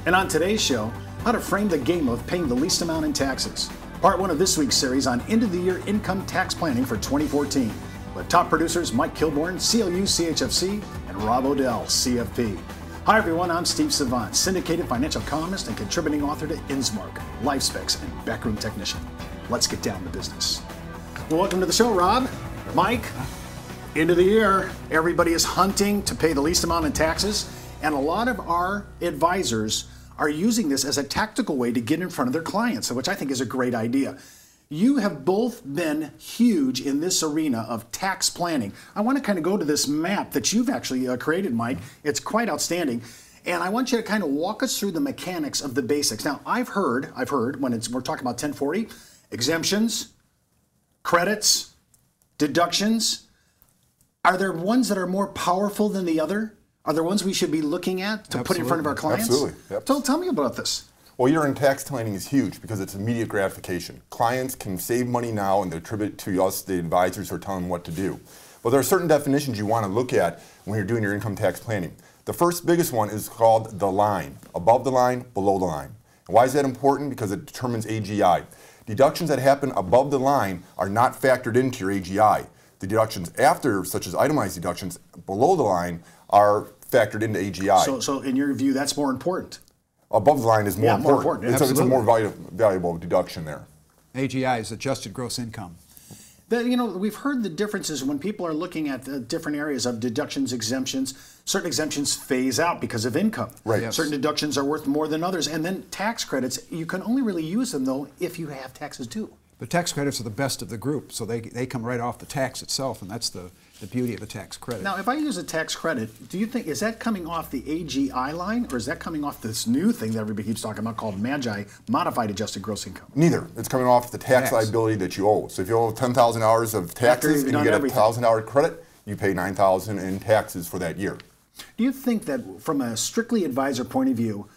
And on today's show, how to frame the game of paying the least amount in taxes. Part one of this week's series on end-of-the-year income tax planning for 2014 with top producers Mike Kilborn, CLU CHFC, and Rob Odell, CFP. Hi everyone, I'm Steve Savant, syndicated financial columnist and contributing author to Innsmark, Life Specs, and Backroom Technician. Let's get down to business. Well, welcome to the show, Rob. Mike, end of the year, everybody is hunting to pay the least amount in taxes, and a lot of our advisors are using this as a tactical way to get in front of their clients, which I think is a great idea. You have both been huge in this arena of tax planning. I want to kind of go to this map that you've actually created, Mike. It's quite outstanding. And I want you to kind of walk us through the mechanics of the basics. Now, I've heard when we're talking about 1040, exemptions, credits, deductions. Are there ones that are more powerful than the other? Are there ones we should be looking at to put in front of our clients? Absolutely. Yep. So tell me about this. Well, year-end tax planning is huge because it's immediate gratification. Clients can save money now and they attribute it to us, the advisors, who are telling them what to do. But there are certain definitions you want to look at when you're doing your income tax planning. The first biggest one is called the line. Above the line, below the line. And why is that important? Because it determines AGI. Deductions that happen above the line are not factored into your AGI. The deductions after, such as itemized deductions below the line, are factored into AGI. So in your view, that's more important? Above the line is more important. It's a more valuable deduction there. AGI is adjusted gross income. We've heard the differences when people are looking at the different areas of deductions, exemptions. Certain exemptions phase out because of income. Right. Yes. Certain deductions are worth more than others. And then tax credits, you can only really use them, though, if you have taxes due. The tax credits are the best of the group, so they come right off the tax itself, and that's the beauty of the tax credit. Now, if I use a tax credit, do you think, is that coming off the AGI line, or is that coming off this new thing that everybody keeps talking about called MAGI, Modified Adjusted Gross Income? Neither. It's coming off the tax liability that you owe. So if you owe $10,000 of taxes and you get a $1,000 credit, you pay $9,000 in taxes for that year. Do you think that from a strictly advisor point of view,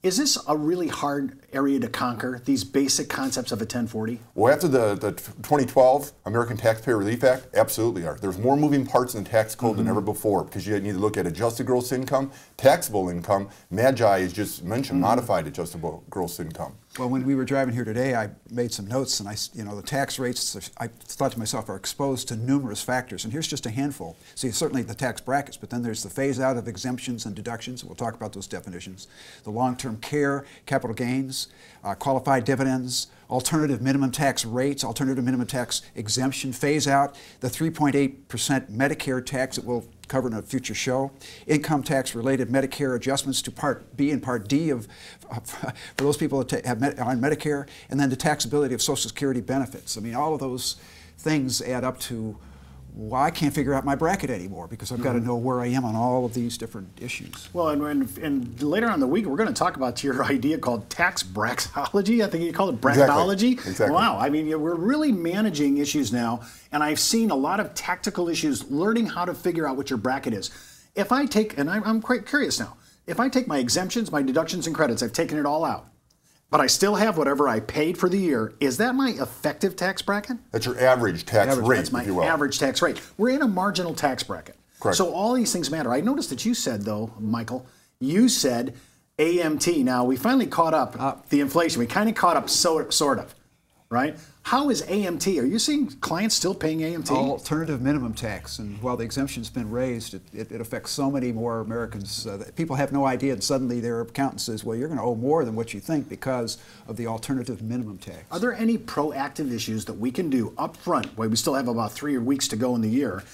is this a really hard area to conquer, these basic concepts of a 1040? Well, after the 2012 American Taxpayer Relief Act, absolutely are. There's more moving parts in the tax code than ever before because you need to look at adjusted gross income, taxable income. MAGI is just mentioned, modified adjusted gross income. Well, when we were driving here today, I made some notes, and the tax rates, I thought to myself, are exposed to numerous factors, and here's just a handful. See, certainly the tax brackets, but then there's the phase-out of exemptions and deductions. We'll talk about those definitions. The long-term care, capital gains, qualified dividends, alternative minimum tax rates, alternative minimum tax exemption phase-out, the 3.8% Medicare tax that we'll cover in a future show, income tax-related Medicare adjustments to Part B and Part D for those people that have on Medicare, and then the taxability of Social Security benefits. I mean, all of those things add up to, well, I can't figure out my bracket anymore because I've got to know where I am on all of these different issues. Well, and later on in the week, we're going to talk about your idea called tax bracketology. I think you call it bracketology. Exactly. Wow. I mean, we're really managing issues now, and I've seen a lot of tactical issues learning how to figure out what your bracket is. If I take, and I'm quite curious now, if I take my exemptions, my deductions, and credits, I've taken it all out, but I still have whatever I paid for the year. Is that my effective tax bracket? That's your average tax rate, That's my if you will. average tax rate. We're in a marginal tax bracket. Correct. So all these things matter. I noticed that you said, though, Michael, you said AMT. Now, we finally caught up the inflation. We kind of caught up sort of, right? How is AMT? Are you seeing clients still paying AMT? Alternative minimum tax, and while the exemption's been raised, it affects so many more Americans. That people have no idea, and suddenly their accountant says, well, you're going to owe more than what you think because of the alternative minimum tax. Are there any proactive issues that we can do up front, while we still have about 3 weeks to go in the year?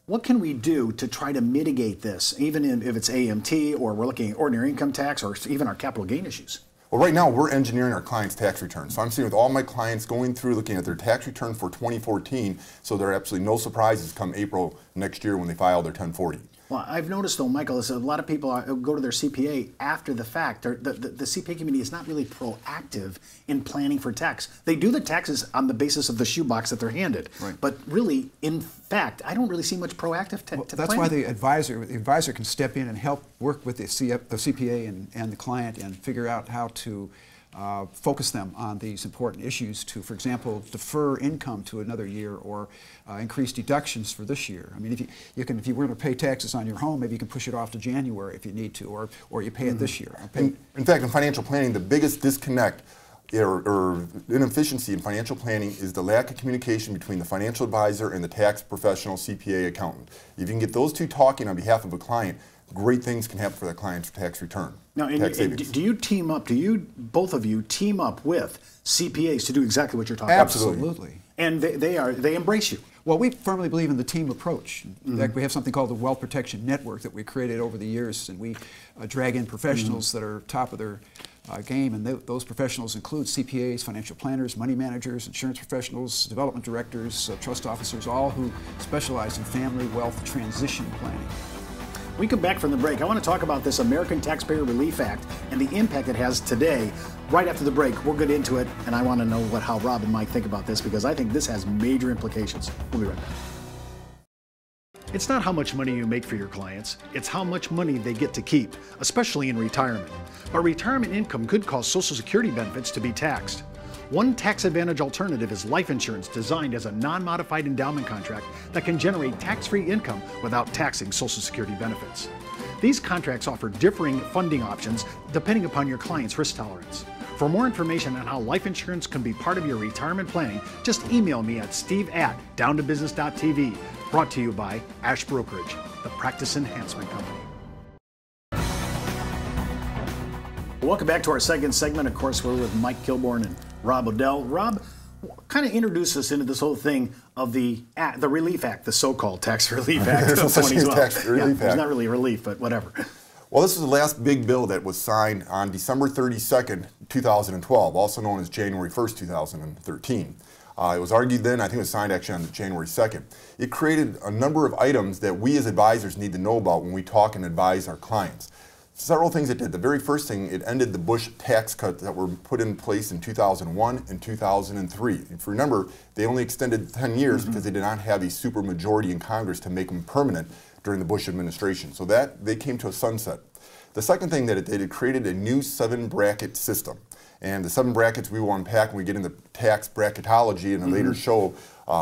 What can we do to try to mitigate this, even if it's AMT, or we're looking at ordinary income tax, or even our capital gain issues? Well, right now, we're engineering our clients' tax returns. So I'm sitting with all my clients going through looking at their tax return for 2014, so there are absolutely no surprises come April next year when they file their 1040. Well, I've noticed, though, Michael, is a lot of people go to their CPA after the fact. The CPA community is not really proactive in planning for tax. They do the taxes on the basis of the shoebox that they're handed. Right. But really, in fact, I don't really see much proactive That's planning. why the advisor can step in and help work with the CPA and the client and figure out how to focus them on these important issues to, for example, defer income to another year or increase deductions for this year. I mean, if you were to pay taxes on your home, maybe you can push it off to January if you need to, or you pay it this year. In fact, in financial planning, the biggest disconnect or inefficiency in financial planning is the lack of communication between the financial advisor and the tax professional, CPA, accountant. If you can get those two talking on behalf of a client, great things can happen for the client's tax return. Now, do you team up, both of you team up with CPAs to do exactly what you're talking about? Absolutely. And they embrace you? Well, we firmly believe in the team approach. In fact, we have something called the Wealth Protection Network that we created over the years, and we drag in professionals that are top of their game, and those professionals include CPAs, financial planners, money managers, insurance professionals, development directors, trust officers, all who specialize in family wealth transition planning. We come back from the break. I want to talk about this American Taxpayer Relief Act and the impact it has today. Right after the break, we'll get into it, and I want to know how Rob and Mike think about this, because I think this has major implications. We'll be right back. It's not how much money you make for your clients, it's how much money they get to keep, especially in retirement. But retirement income could cause Social Security benefits to be taxed. One tax advantage alternative is life insurance, designed as a non-modified endowment contract that can generate tax-free income without taxing Social Security benefits. These contracts offer differing funding options depending upon your client's risk tolerance. For more information on how life insurance can be part of your retirement planning, just email me at steve@downtobusiness.tv. Brought to you by Ash Brokerage, the practice enhancement company. Welcome back to our second segment. Of course, we're with Mike Kilborn and Rob Odell. Rob, kind of introduce us into this whole thing of the Relief Act, the so-called Tax Relief Act. Tax Relief Act. It's not really relief, but whatever. Well, this is the last big bill that was signed on December 32nd, 2012, also known as January 1st, 2013. It was argued then, I think it was signed actually on January 2nd. It created a number of items that we as advisors need to know about when we talk and advise our clients. Several things it did. The very first thing, it ended the Bush tax cuts that were put in place in 2001 and 2003. If you remember, they only extended 10 years because they did not have a supermajority in Congress to make them permanent during the Bush administration. So that, they came to a sunset. The second thing that it did, it created a new 7-bracket system. And the 7 brackets we will unpack when we get into tax bracketology in a later show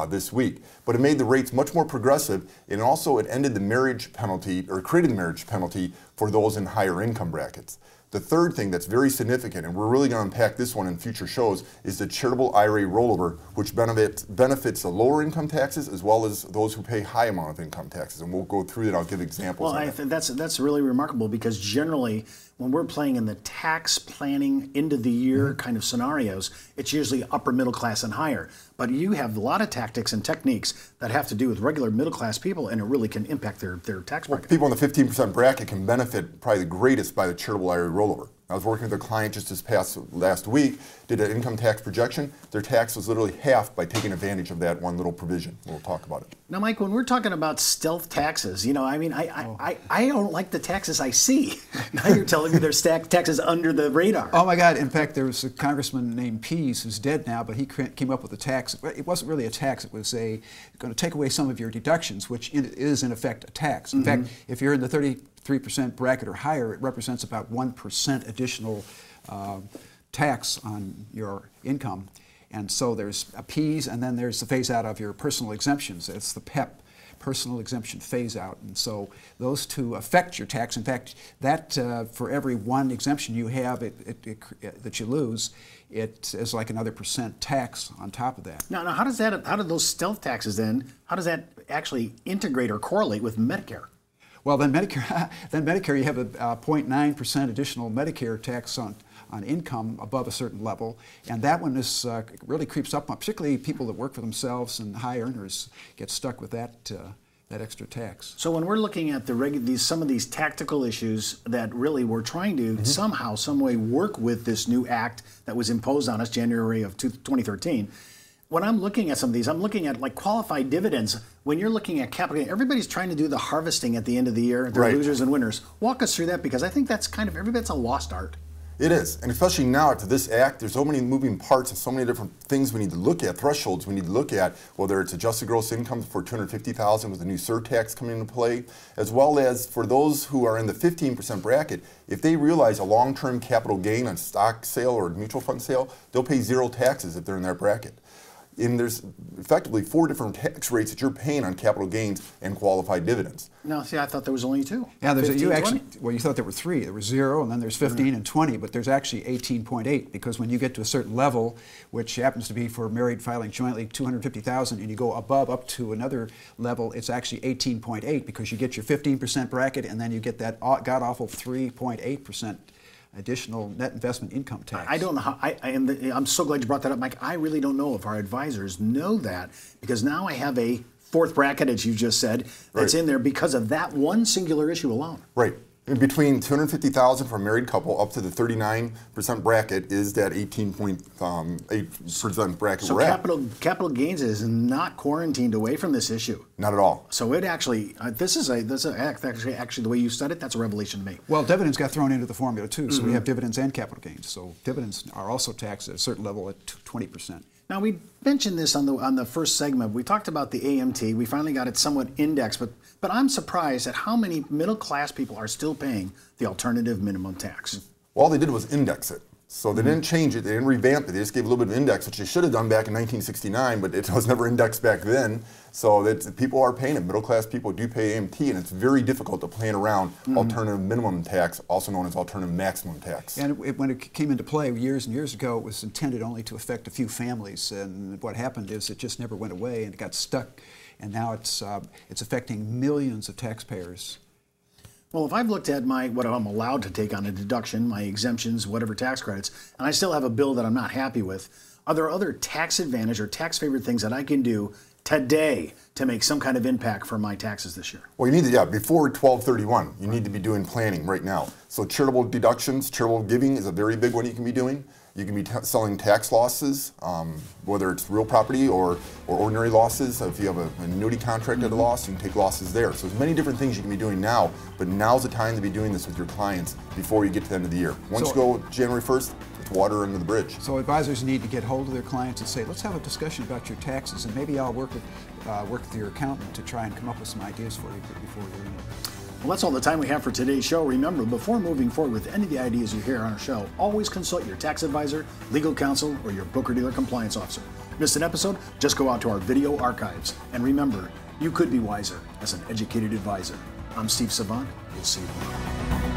this week. But it made the rates much more progressive, and also it ended the marriage penalty, or created the marriage penalty for those in higher income brackets. The third thing that's very significant, and we're really going to unpack this one in future shows, is the charitable IRA rollover, which benefits the lower income taxes as well as those who pay high amount of income taxes. And we'll go through that. I'll give examples. Well, I think that's really remarkable, because generally when we're playing in the tax planning end of the year kind of scenarios, it's usually upper middle class and higher. But you have a lot of tactics and techniques that have to do with regular middle class people, and it really can impact their tax bracket. People in the 15% bracket can benefit probably the greatest by the charitable IRA rollover. I was working with a client just this past last week, did an income tax projection. Their tax was literally half by taking advantage of that one little provision. We'll talk about it. Now, Mike, when we're talking about stealth taxes, you know, I mean, I don't like the taxes I see. Now you're telling me there's taxes under the radar. Oh my God! In fact, there was a congressman named Pease who's dead now, but he came up with a tax. It wasn't really a tax. It was going to take away some of your deductions, which is in effect a tax. In fact, if you're in the 33% bracket or higher, it represents about 1% additional tax on your income. And so there's a P's, and then there's the phase out of your personal exemptions. It's the PEP, personal exemption phase out. And so those two affect your tax. In fact, that for every one exemption you have that you lose, it is like another % tax on top of that. Now how do those stealth taxes then, how does that actually integrate or correlate with Medicare? Well, then Medicare, you have a 0.9% additional Medicare tax on income above a certain level, and that one is really creeps up on, particularly people that work for themselves and high earners get stuck with that extra tax. So when we're looking at some of these tactical issues that really we're trying to somehow, some way work with this new act that was imposed on us January of 2013. When I'm looking at some of these, I'm looking at like qualified dividends. When you're looking at capital, everybody's trying to do the harvesting at the end of the year. They're losers and winners. Walk us through that, because I think that's kind of, that's a lost art. It is, and especially now after this act, there's so many moving parts and so many different things we need to look at, thresholds we need to look at, whether it's adjusted gross income for $250,000 with the new surtax coming into play, as well as for those who are in the 15% bracket, if they realize a long-term capital gain on stock sale or mutual fund sale, they'll pay 0 taxes if they're in that bracket. And there's effectively 4 different tax rates that you're paying on capital gains and qualified dividends. No, see, I thought there was only 2. Yeah, there's 15, you actually. 20? Well, you thought there were 3. There was 0, and then there's 15 and 20, but there's actually 18.8 because when you get to a certain level, which happens to be for married filing jointly $250,000, and you go above up to another level, it's actually 18.8 because you get your 15% bracket, and then you get that god awful 3.8% additional net investment income tax. I don't know how, I'm so glad you brought that up, Mike. I really don't know if our advisors know that, because now I have a 4th bracket, as you just said, that's in there because of that one singular issue alone. Right. In between $250,000 for a married couple up to the 39% bracket is that 18.8% bracket So we're at. capital gains is not quarantined away from this issue. Not at all. So it actually, this is actually the way you said it, that's a revelation to me. Well, dividends got thrown into the formula too, so we have dividends and capital gains. So dividends are also taxed at a certain level at 20%. Now, we mentioned this on the first segment. We talked about the AMT. We finally got it somewhat indexed, but I'm surprised at how many middle-class people are still paying the alternative minimum tax. Well, all they did was index it. So they didn't change it, they didn't revamp it, they just gave a little bit of index, which they should have done back in 1969, but it was never indexed back then. So that people are paying it. Middle class people do pay AMT, and it's very difficult to plan around alternative minimum tax, also known as alternative maximum tax. And when it came into play years and years ago, it was intended only to affect a few families, and what happened is it just never went away, and it got stuck, and now it's affecting millions of taxpayers. Well, if I've looked at what I'm allowed to take on a deduction, my exemptions, whatever tax credits, and I still have a bill that I'm not happy with, are there other tax advantage or tax favored things that I can do today to make some kind of impact for my taxes this year? Well, you need to, before 12/31, you need to be doing planning right now. So charitable deductions, charitable giving is a very big one you can be doing. You can be selling tax losses, whether it's real property or ordinary losses. If you have an annuity contract at a loss, you can take losses there. So there's many different things you can be doing now, but now's the time to be doing this with your clients before you get to the end of the year. Once you go January 1st, it's water under the bridge. So advisors need to get hold of their clients and say, let's have a discussion about your taxes, and maybe I'll work with your accountant to try and come up with some ideas for you before you're in. Well, that's all the time we have for today's show. Remember, before moving forward with any of the ideas you hear on our show, always consult your tax advisor, legal counsel, or your broker-dealer compliance officer. Missed an episode? Just go out to our video archives. And remember, you could be wiser as an educated advisor. I'm Steve Savant. We'll see you tomorrow.